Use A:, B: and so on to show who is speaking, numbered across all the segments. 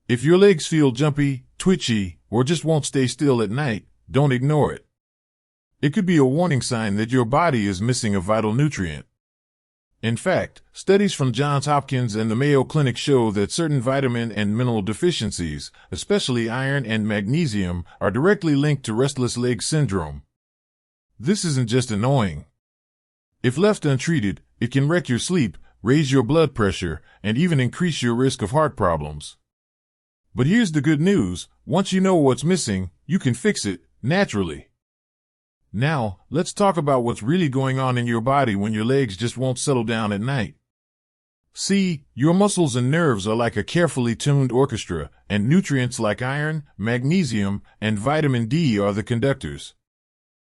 A: If your legs feel jumpy, twitchy, or just won't stay still at night, don't ignore it. It could be a warning sign that your body is missing a vital nutrient. In fact, studies from Johns Hopkins and the Mayo Clinic show that certain vitamin and mineral deficiencies, especially iron and magnesium, are directly linked to restless leg syndrome. This isn't just annoying. If left untreated, it can wreck your sleep, raise your blood pressure, and even increase your risk of heart problems. But here's the good news: once you know what's missing, you can fix it, naturally. Now, let's talk about what's really going on in your body when your legs just won't settle down at night. See, your muscles and nerves are like a carefully tuned orchestra, and nutrients like iron, magnesium, and vitamin D are the conductors.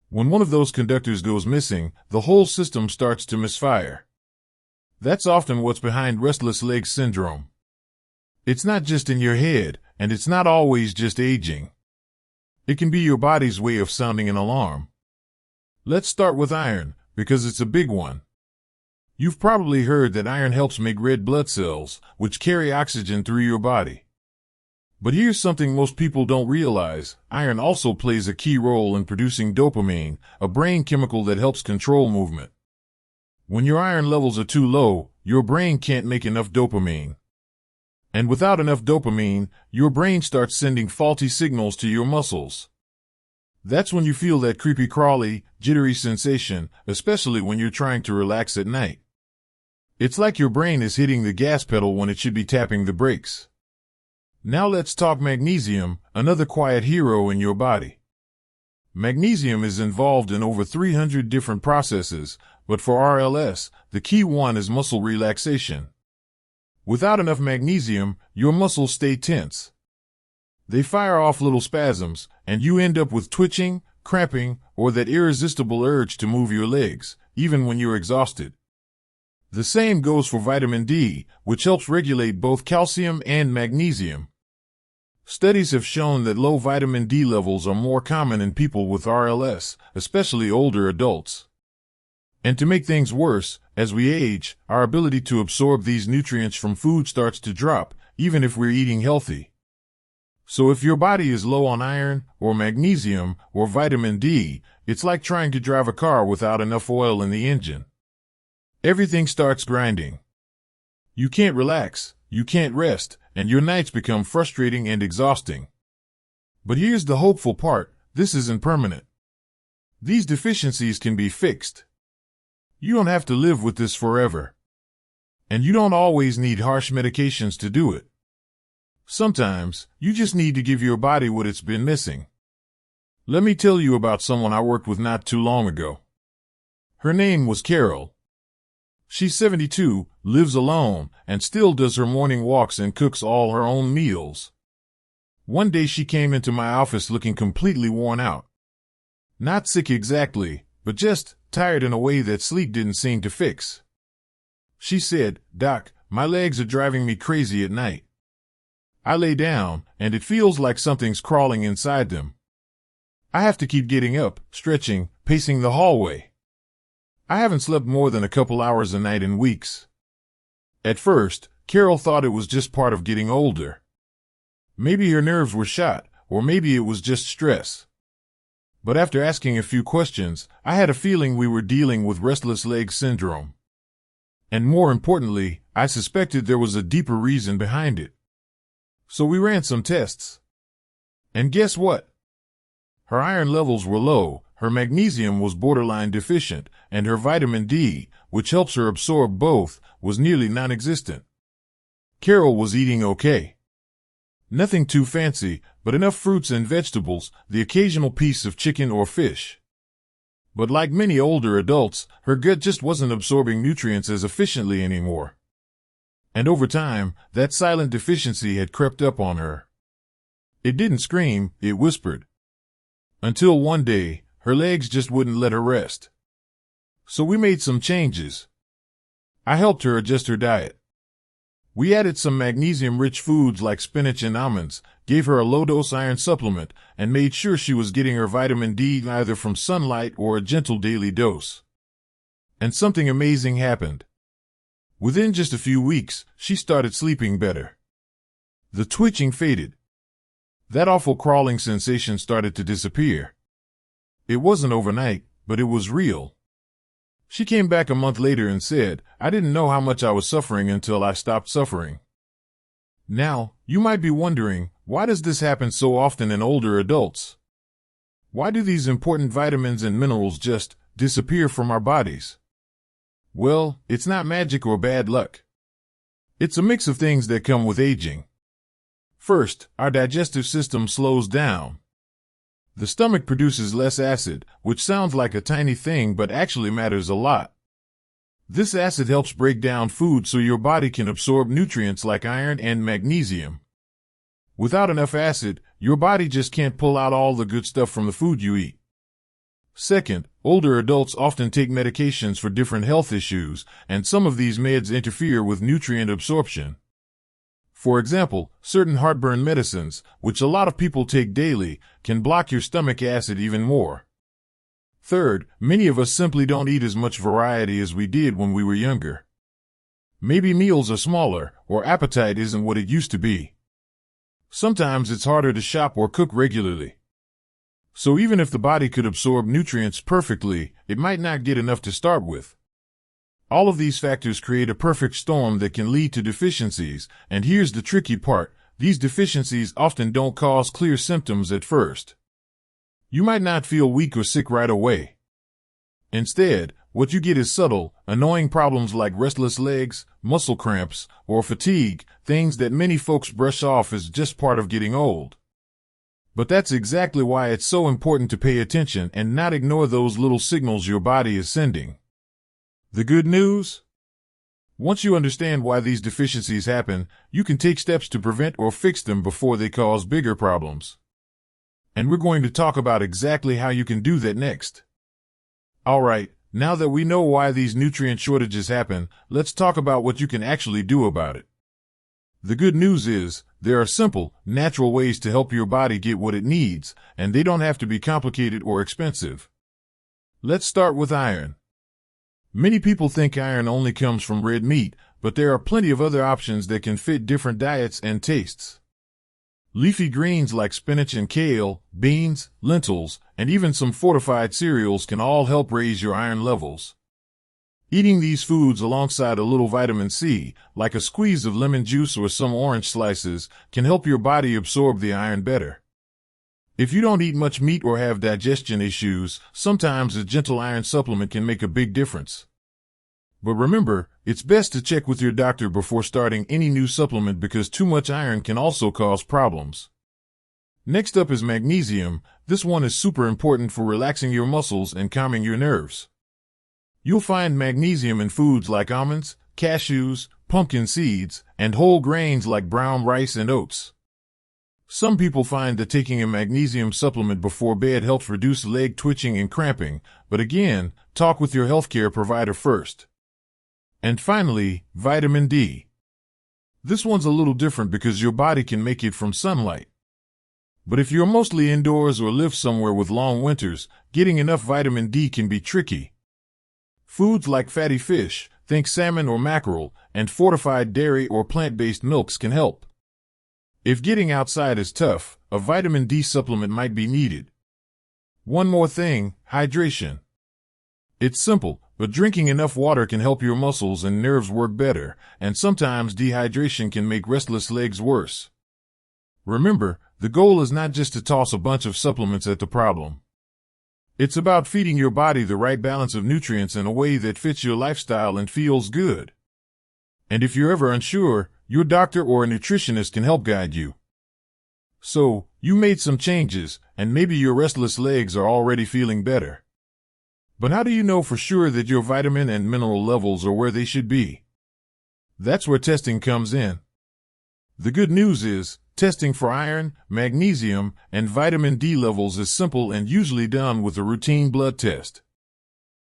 A: When one of those conductors goes missing, the whole system starts to misfire. That's often what's behind restless leg syndrome. It's not just in your head, and it's not always just aging. It can be your body's way of sounding an alarm. Let's start with iron, because it's a big one. You've probably heard that iron helps make red blood cells, which carry oxygen through your body. But here's something most people don't realize: iron also plays a key role in producing dopamine, a brain chemical that helps control movement. When your iron levels are too low, your brain can't make enough dopamine. And without enough dopamine, your brain starts sending faulty signals to your muscles. That's when you feel that creepy crawly, jittery sensation, especially when you're trying to relax at night. It's like your brain is hitting the gas pedal when it should be tapping the brakes. Now let's talk magnesium, another quiet hero in your body. Magnesium is involved in over 300 different processes, but for RLS, the key one is muscle relaxation. Without enough magnesium, your muscles stay tense. They fire off little spasms, and you end up with twitching, cramping, or that irresistible urge to move your legs, even when you're exhausted. The same goes for vitamin D, which helps regulate both calcium and magnesium. Studies have shown that low vitamin D levels are more common in people with RLS, especially older adults. And to make things worse, as we age, our ability to absorb these nutrients from food starts to drop, even if we're eating healthy. So if your body is low on iron, or magnesium, or vitamin D, it's like trying to drive a car without enough oil in the engine. Everything starts grinding. You can't relax, you can't rest, and your nights become frustrating and exhausting. But here's the hopeful part: this isn't permanent. These deficiencies can be fixed. You don't have to live with this forever. And you don't always need harsh medications to do it. Sometimes, you just need to give your body what it's been missing. Let me tell you about someone I worked with not too long ago. Her name was Carol. She's 72, lives alone, and still does her morning walks and cooks all her own meals. One day she came into my office looking completely worn out. Not sick exactly, but just tired in a way that sleep didn't seem to fix. She said, "Doc, my legs are driving me crazy at night. I lay down, and it feels like something's crawling inside them. I have to keep getting up, stretching, pacing the hallway. I haven't slept more than a couple hours a night in weeks." At first, Carol thought it was just part of getting older. Maybe her nerves were shot, or maybe it was just stress. But after asking a few questions, I had a feeling we were dealing with restless leg syndrome. And more importantly, I suspected there was a deeper reason behind it. So we ran some tests. And guess what? Her iron levels were low, her magnesium was borderline deficient, and her vitamin D, which helps her absorb both, was nearly non-existent. Carol was eating okay. Nothing too fancy, but enough fruits and vegetables, the occasional piece of chicken or fish. But like many older adults, her gut just wasn't absorbing nutrients as efficiently anymore. And over time, that silent deficiency had crept up on her. It didn't scream, it whispered. Until one day, her legs just wouldn't let her rest. So we made some changes. I helped her adjust her diet. We added some magnesium-rich foods like spinach and almonds, gave her a low-dose iron supplement, and made sure she was getting her vitamin D either from sunlight or a gentle daily dose. And something amazing happened. Within just a few weeks, she started sleeping better. The twitching faded. That awful crawling sensation started to disappear. It wasn't overnight, but it was real. She came back a month later and said, "I didn't know how much I was suffering until I stopped suffering." Now, you might be wondering, why does this happen so often in older adults? Why do these important vitamins and minerals just disappear from our bodies? Well, it's not magic or bad luck. It's a mix of things that come with aging. First, our digestive system slows down. The stomach produces less acid, which sounds like a tiny thing but actually matters a lot. This acid helps break down food so your body can absorb nutrients like iron and magnesium. Without enough acid, your body just can't pull out all the good stuff from the food you eat. Second, older adults often take medications for different health issues, and some of these meds interfere with nutrient absorption. For example, certain heartburn medicines, which a lot of people take daily, can block your stomach acid even more. Third, many of us simply don't eat as much variety as we did when we were younger. Maybe meals are smaller, or appetite isn't what it used to be. Sometimes it's harder to shop or cook regularly. So even if the body could absorb nutrients perfectly, it might not get enough to start with. All of these factors create a perfect storm that can lead to deficiencies, and here's the tricky part: these deficiencies often don't cause clear symptoms at first. You might not feel weak or sick right away. Instead, what you get is subtle, annoying problems like restless legs, muscle cramps, or fatigue, things that many folks brush off as just part of getting old. But that's exactly why it's so important to pay attention and not ignore those little signals your body is sending. The good news? Once you understand why these deficiencies happen, you can take steps to prevent or fix them before they cause bigger problems. And we're going to talk about exactly how you can do that next. Alright, now that we know why these nutrient shortages happen, let's talk about what you can actually do about it. The good news is, there are simple, natural ways to help your body get what it needs, and they don't have to be complicated or expensive. Let's start with iron. Many people think iron only comes from red meat, but there are plenty of other options that can fit different diets and tastes. Leafy greens like spinach and kale, beans, lentils, and even some fortified cereals can all help raise your iron levels. Eating these foods alongside a little vitamin C, like a squeeze of lemon juice or some orange slices, can help your body absorb the iron better. If you don't eat much meat or have digestion issues, sometimes a gentle iron supplement can make a big difference. But remember, it's best to check with your doctor before starting any new supplement because too much iron can also cause problems. Next up is magnesium. This one is super important for relaxing your muscles and calming your nerves. You'll find magnesium in foods like almonds, cashews, pumpkin seeds, and whole grains like brown rice and oats. Some people find that taking a magnesium supplement before bed helps reduce leg twitching and cramping, but again, talk with your healthcare provider first. And finally, vitamin D. This one's a little different because your body can make it from sunlight. But if you're mostly indoors or live somewhere with long winters, getting enough vitamin D can be tricky. Foods like fatty fish, think salmon or mackerel, and fortified dairy or plant-based milks can help. If getting outside is tough, a vitamin D supplement might be needed. One more thing, hydration. It's simple, but drinking enough water can help your muscles and nerves work better, and sometimes dehydration can make restless legs worse. Remember, the goal is not just to toss a bunch of supplements at the problem. It's about feeding your body the right balance of nutrients in a way that fits your lifestyle and feels good. And if you're ever unsure, your doctor or a nutritionist can help guide you. So, you made some changes, and maybe your restless legs are already feeling better. But how do you know for sure that your vitamin and mineral levels are where they should be? That's where testing comes in. The good news is, testing for iron, magnesium, and vitamin D levels is simple and usually done with a routine blood test.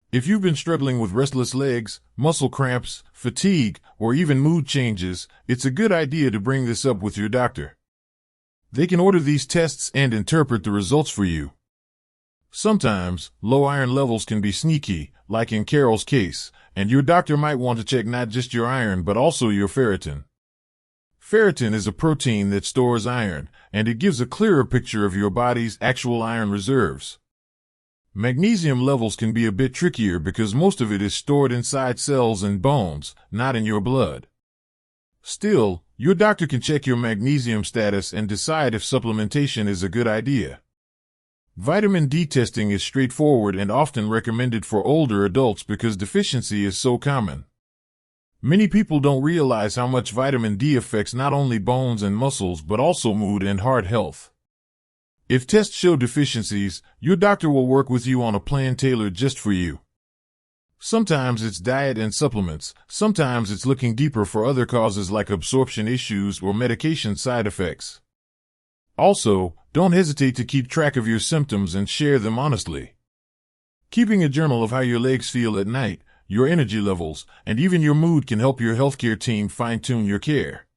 A: If you've been struggling with restless legs, muscle cramps, fatigue, or even mood changes, it's a good idea to bring this up with your doctor. They can order these tests and interpret the results for you. Sometimes, low iron levels can be sneaky, like in Carol's case, and your doctor might want to check not just your iron but also your ferritin. Ferritin is a protein that stores iron, and it gives a clearer picture of your body's actual iron reserves. Magnesium levels can be a bit trickier because most of it is stored inside cells and bones, not in your blood. Still, your doctor can check your magnesium status and decide if supplementation is a good idea. Vitamin D testing is straightforward and often recommended for older adults because deficiency is so common. Many people don't realize how much vitamin D affects not only bones and muscles but also mood and heart health. If tests show deficiencies, your doctor will work with you on a plan tailored just for you. Sometimes it's diet and supplements, sometimes it's looking deeper for other causes like absorption issues or medication side effects. Also, don't hesitate to keep track of your symptoms and share them honestly. Keeping a journal of how your legs feel at night, your energy levels, and even your mood can help your healthcare team fine-tune your care.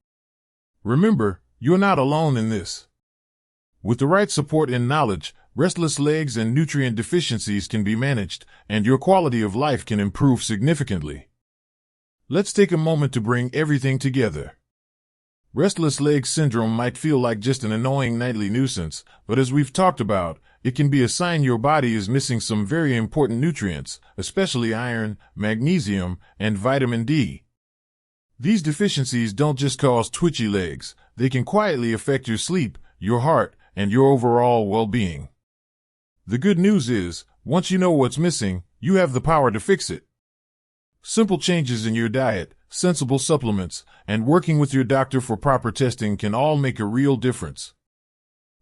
A: Remember, you're not alone in this. With the right support and knowledge, restless legs and nutrient deficiencies can be managed, and your quality of life can improve significantly. Let's take a moment to bring everything together. Restless leg syndrome might feel like just an annoying nightly nuisance, but as we've talked about, it can be a sign your body is missing some very important nutrients, especially iron, magnesium, and vitamin D. These deficiencies don't just cause twitchy legs, they can quietly affect your sleep, your heart, and your overall well-being. The good news is, once you know what's missing, you have the power to fix it. Simple changes in your diet, sensible supplements, and working with your doctor for proper testing can all make a real difference.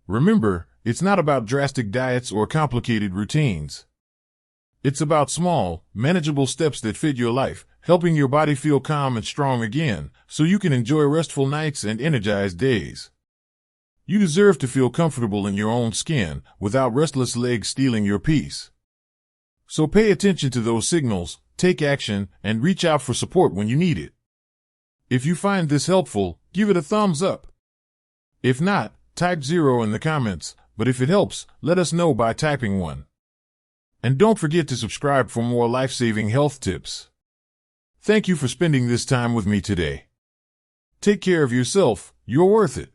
A: Remember, it's not about drastic diets or complicated routines. It's about small, manageable steps that fit your life, helping your body feel calm and strong again, so you can enjoy restful nights and energized days. You deserve to feel comfortable in your own skin, without restless legs stealing your peace. So pay attention to those signals, take action, and reach out for support when you need it. If you find this helpful, give it a thumbs up. If not, type 0 in the comments, but if it helps, let us know by typing 1. And don't forget to subscribe for more life-saving health tips. Thank you for spending this time with me today. Take care of yourself, you're worth it.